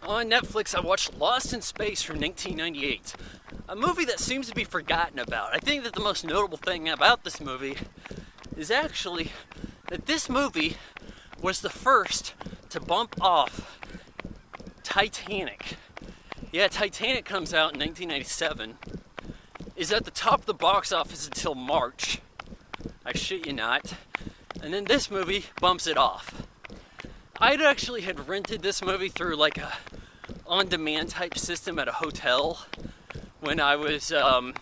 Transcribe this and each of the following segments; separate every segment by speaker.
Speaker 1: On Netflix, I watched Lost in Space from 1998, a movie that seems to be forgotten about. I think that the most notable thing about this movie is actually that this movie was the first to bump off Titanic. Yeah, Titanic comes out in 1997, is at the top of the box office until March. I shit you not. And then this movie bumps it off. I'd actually had rented this movie through like a on-demand type system at a hotel when I was, I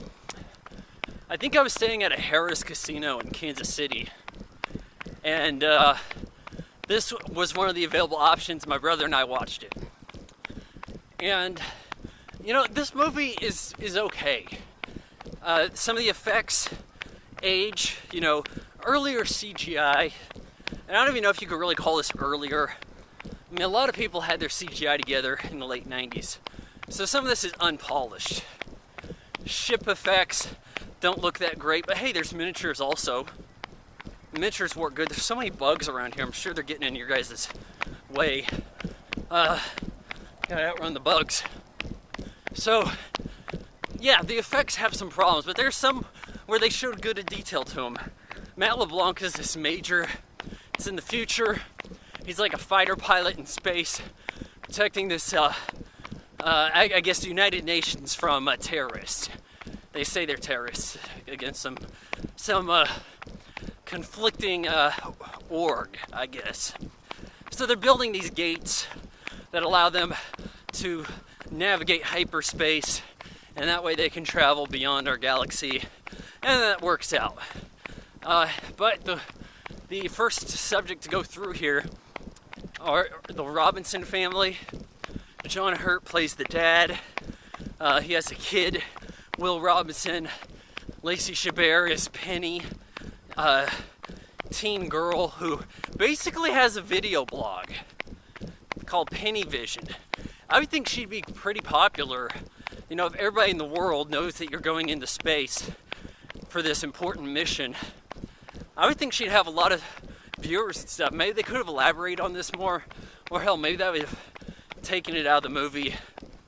Speaker 1: think I was staying at a Harrah's casino in Kansas City. And this was one of the available options. My brother and I watched it. And, you know, this movie is okay. Some of the effects age, you know, earlier CGI. And I don't even know if you could really call this earlier. I mean, a lot of people had their CGI together in the late 90s. So some of this is unpolished. Ship effects don't look that great, but hey, there's miniatures also. Miniatures work good. There's so many bugs around here. I'm sure they're getting in your guys' way. Gotta outrun the bugs. So, yeah, the effects have some problems, but there's some where they showed good detail to them. Matt LeBlanc is this major. It's in the future. He's like a fighter pilot in space, protecting this, I guess, the United Nations from terrorists. They say they're terrorists against some conflicting org, I guess. So they're building these gates that allow them to navigate hyperspace, and that way they can travel beyond our galaxy, and that works out. But the first subject to go through here are the Robinson family. John Hurt plays the dad. He has a kid, Will Robinson. Lacey Chabert is Penny, teen girl who basically has a video blog called Penny Vision. I would think she'd be pretty popular. You know, if everybody in the world knows that you're going into space for this important mission, I would think she'd have a lot of viewers and stuff. Maybe they could have elaborated on this more, or hell, maybe that would have taken it out of the movie.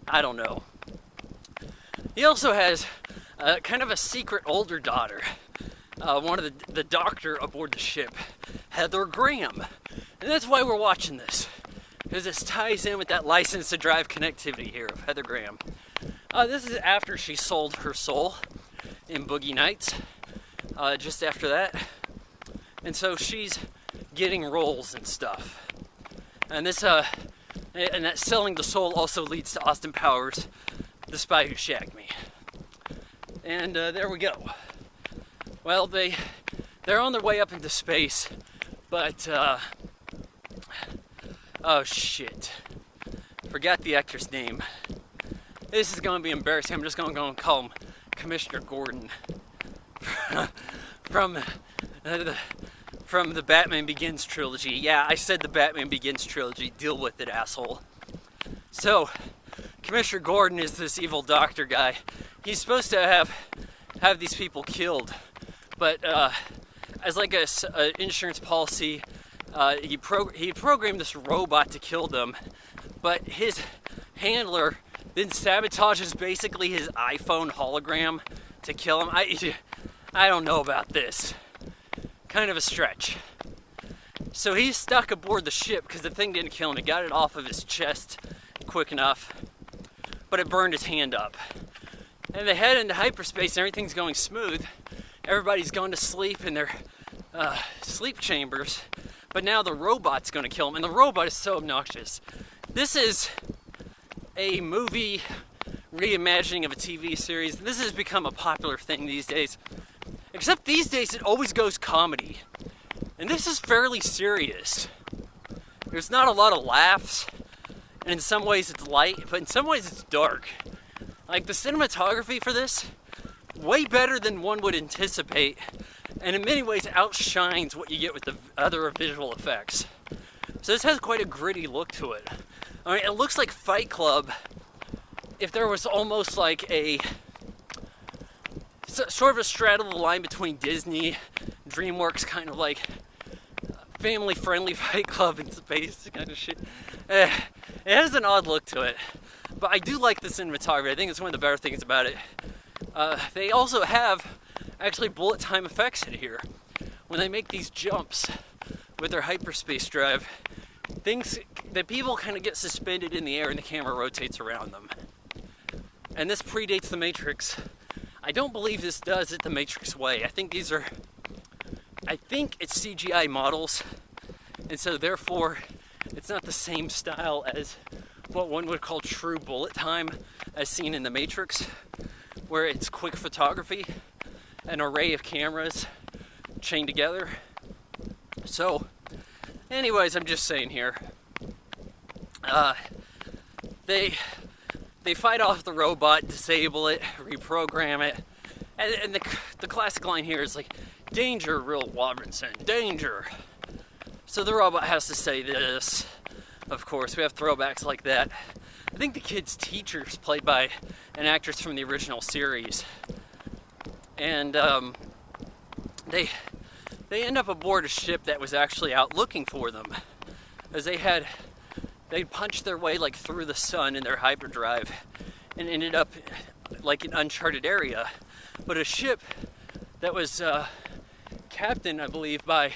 Speaker 1: I don't know. He also has kind of a secret older daughter, one of the doctor aboard the ship, Heather Graham. And that's why we're watching this, because this ties in with that license to drive connectivity here of Heather Graham. This is after she sold her soul in Boogie Nights, just after that. And so she's getting roles and stuff. And this, and that selling the soul also leads to Austin Powers, The Spy Who Shagged Me. And there we go. Well, they're on their way up into space, but oh shit, forgot the actor's name. This is going to be embarrassing. I'm just going to go and call him Commissioner Gordon from the Batman Begins trilogy. Yeah, I said the Batman Begins trilogy. Deal with it, asshole. So, Commissioner Gordon is this evil doctor guy. He's supposed to have these people killed, but as like a insurance policy, he programmed this robot to kill them, but his handler then sabotages basically his iPhone hologram to kill him. I don't know about this. Kind of a stretch. So he's stuck aboard the ship because the thing didn't kill him. It got it off of his chest quick enough, but it burned his hand up. And they head into hyperspace and everything's going smooth. Everybody's gone to sleep in their sleep chambers, but now the robot's going to kill him, and the robot is so obnoxious. This is a movie reimagining of a TV series. This has become a popular thing these days. Except these days it always goes comedy. And this is fairly serious. There's not a lot of laughs. And in some ways it's light, but in some ways it's dark. Like the cinematography for this, way better than one would anticipate. And in many ways outshines what you get with the other visual effects. So this has quite a gritty look to it. I mean, it looks like Fight Club if there was almost like a sort of a straddle the line between Disney, DreamWorks, kind of like family-friendly Fight Club in space kind of shit. It has an odd look to it, but I do like the cinematography. I think it's one of the better things about it. They also have actually bullet time effects in here. When they make these jumps with their hyperspace drive, things that people kind of get suspended in the air and the camera rotates around them. And this predates The Matrix. I don't believe this does it the Matrix way. I think it's CGI models, and so therefore it's not the same style as what one would call true bullet time as seen in The Matrix, where it's quick photography, an array of cameras chained together. So anyways, I'm just saying here, they fight off the robot, disable it, reprogram it, and the classic line here is like, "Danger, Will Robinson, danger." So the robot has to say this. Of course, we have throwbacks like that. I think the kid's teacher is played by an actress from the original series, and they end up aboard a ship that was actually out looking for them, as they punched their way like through the sun in their hyperdrive and ended up like an uncharted area. But a ship that was captained, I believe, by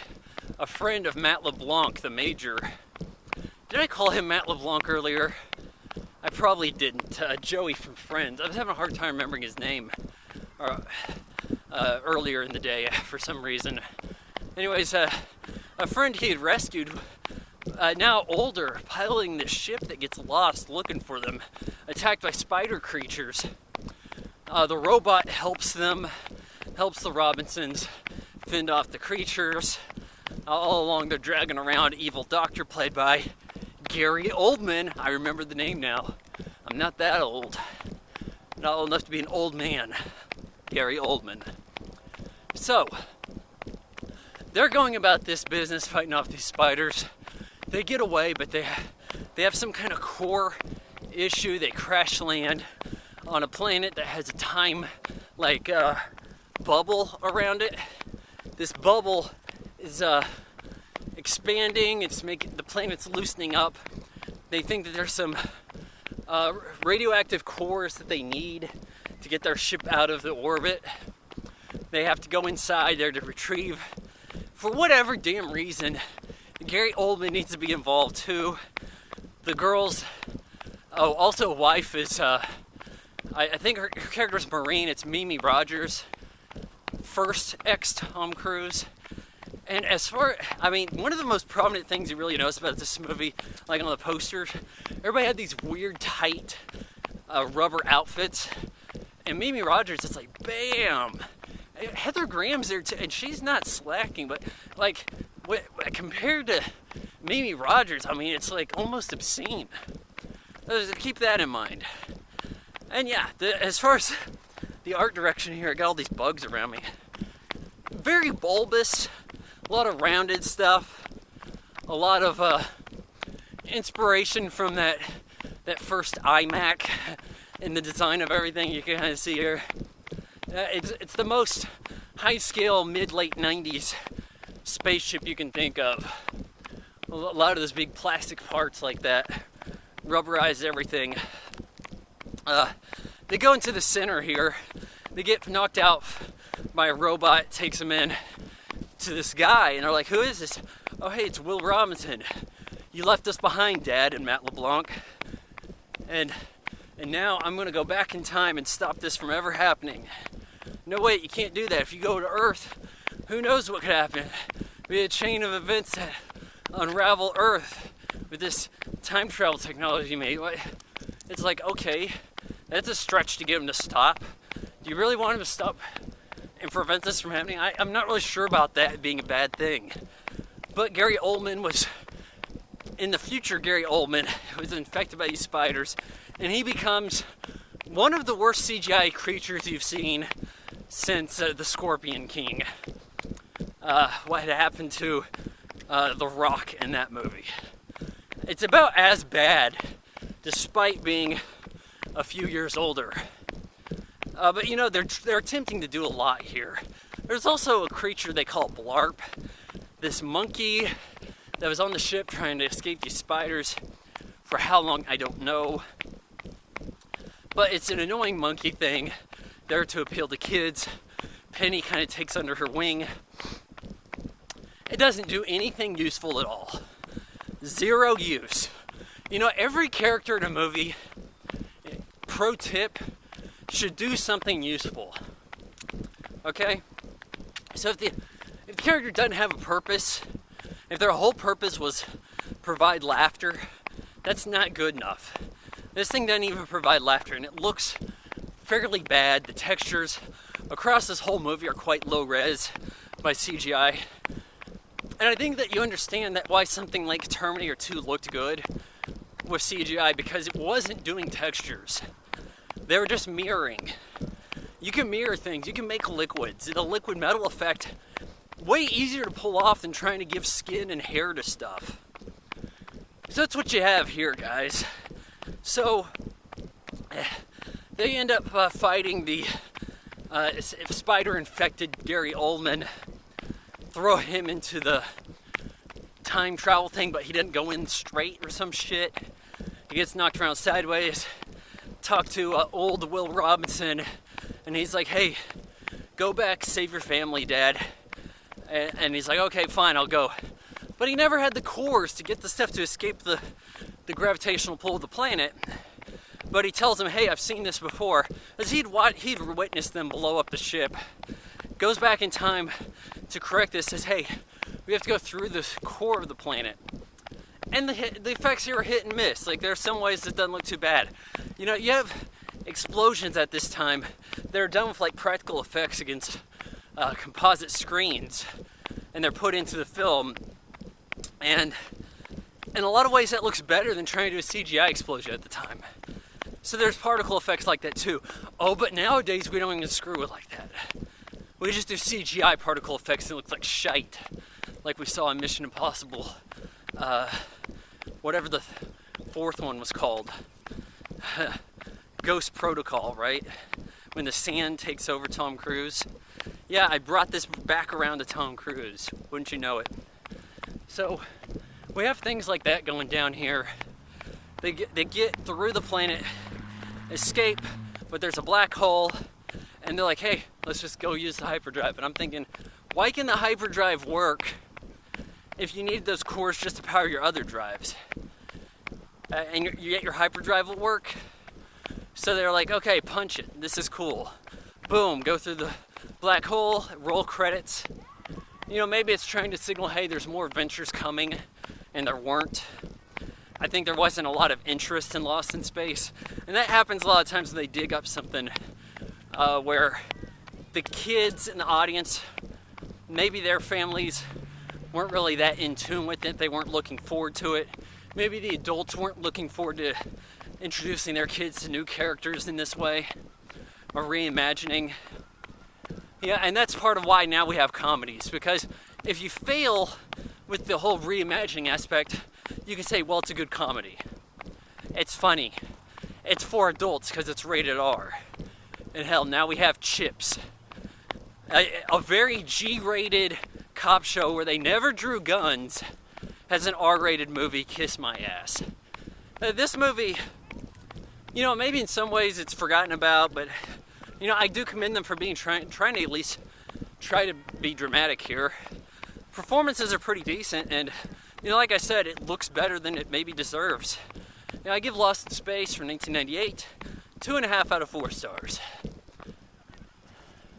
Speaker 1: a friend of Matt LeBlanc, the Major. Did I call him Matt LeBlanc earlier? I probably didn't. Joey from Friends. I was having a hard time remembering his name earlier in the day for some reason. Anyways, a friend he had rescued, now older, piloting this ship that gets lost looking for them, attacked by spider creatures. The robot helps the Robinsons fend off the creatures. All along they're dragging around evil doctor played by Gary Oldman. I remember the name now. I'm not that old. Not old enough to be an old man. Gary Oldman. So, they're going about this business fighting off these spiders. They get away, but they have some kind of core issue. They crash land on a planet that has a time bubble around it. This bubble is expanding. It's making the planet's loosening up. They think that there's some radioactive cores that they need to get their ship out of the orbit. They have to go inside there to retrieve. For whatever damn reason, Gary Oldman needs to be involved too. The girl's also wife is I think her character's Marine. It's Mimi Rogers, first ex-Tom Cruise. And one of the most prominent things you really notice about this movie, like on the posters, everybody had these weird tight rubber outfits, and Mimi Rogers, it's like, bam! Heather Graham's there too, and she's not slacking, but like, compared to Mimi Rogers, I mean, it's like almost obscene. Keep that in mind. And yeah, as far as the art direction here, I got all these bugs around me. Very bulbous, a lot of rounded stuff, a lot of inspiration from that first iMac in the design of everything you can kind of see here. It's the most high-scale mid-late 90s spaceship you can think of. A lot of those big plastic parts like that, rubberized everything. They go into the center here. They get knocked out by a robot, takes them in to this guy, and they're like, "Who is this?" "Oh, hey, it's Will Robinson. You left us behind, Dad," and Matt LeBlanc. And now I'm gonna go back in time and stop this from ever happening. No, wait, you can't do that. If you go to Earth, who knows what could happen? Be a chain of events that unravel Earth with this time travel technology you made. It's like, okay, that's a stretch to get him to stop. Do you really want him to stop and prevent this from happening? I'm not really sure about that being a bad thing. But Gary Oldman was, in the future, Gary Oldman was infected by these spiders, and he becomes one of the worst CGI creatures you've seen since the Scorpion King. What had happened to The Rock in that movie. It's about as bad, despite being a few years older. But you know, they're attempting to do a lot here. There's also a creature they call Blarp, this monkey that was on the ship trying to escape these spiders. For how long, I don't know. But it's an annoying monkey thing there to appeal to kids. Penny kind of takes under her wing. It doesn't do anything useful at all. Zero use. You know, every character in a movie, pro tip, should do something useful. Okay? So if the character doesn't have a purpose, if their whole purpose was provide laughter, that's not good enough. This thing doesn't even provide laughter, and it looks fairly bad. The textures across this whole movie are quite low res by CGI. And I think that you understand that why something like Terminator 2 looked good with CGI, because it wasn't doing textures. They were just mirroring. You can mirror things, you can make liquids. The liquid metal effect, way easier to pull off than trying to give skin and hair to stuff. So that's what you have here, guys. So they end up fighting the spider-infected Gary Oldman, throw him into the time travel thing, but he didn't go in straight or some shit. He gets knocked around sideways. Talk to old Will Robinson, and he's like, hey, go back, save your family, Dad. And he's like, okay, fine, I'll go. But he never had the cores to get the stuff to escape the gravitational pull of the planet. But he tells him, hey, I've seen this before. As he'd witnessed them blow up the ship. Goes back in time to correct this, says, hey, we have to go through the core of the planet. And the effects here are hit and miss. Like, there are some ways that doesn't look too bad. You know, you have explosions at this time that are done with, like, practical effects against composite screens. And they're put into the film. And in a lot of ways, that looks better than trying to do a CGI explosion at the time. So there's particle effects like that, too. Oh, but nowadays, we don't even screw it like that. We just do CGI particle effects and it looks like shite. Like we saw in Mission Impossible. Whatever the fourth one was called. Ghost Protocol, right? When the sand takes over Tom Cruise. Yeah, I brought this back around to Tom Cruise. Wouldn't you know it? So, we have things like that going down here. They get through the planet, escape, but there's a black hole, and they're like, hey, let's just go use the hyperdrive. And I'm thinking, why can the hyperdrive work if you need those cores just to power your other drives? And yet your hyperdrive will work? So they're like, okay, punch it. This is cool. Boom, go through the black hole, roll credits. You know, maybe it's trying to signal, hey, there's more adventures coming, and there weren't. I think there wasn't a lot of interest in Lost in Space. And that happens a lot of times when they dig up something where the kids in the audience, maybe their families weren't really that in tune with it. They weren't looking forward to it. Maybe the adults weren't looking forward to introducing their kids to new characters in this way, or reimagining. Yeah, and that's part of why now we have comedies, because if you fail with the whole reimagining aspect, you can say, well, it's a good comedy. It's funny. It's for adults because it's rated R. And hell, now we have Chips. A very G-rated cop show where they never drew guns has an R-rated movie, Kiss My Ass. This movie, you know, maybe in some ways it's forgotten about, but, you know, I do commend them for being trying to at least try to be dramatic here. Performances are pretty decent, and, you know, like I said, it looks better than it maybe deserves. You know, I give Lost in Space from 1998 2.5 out of 4 stars.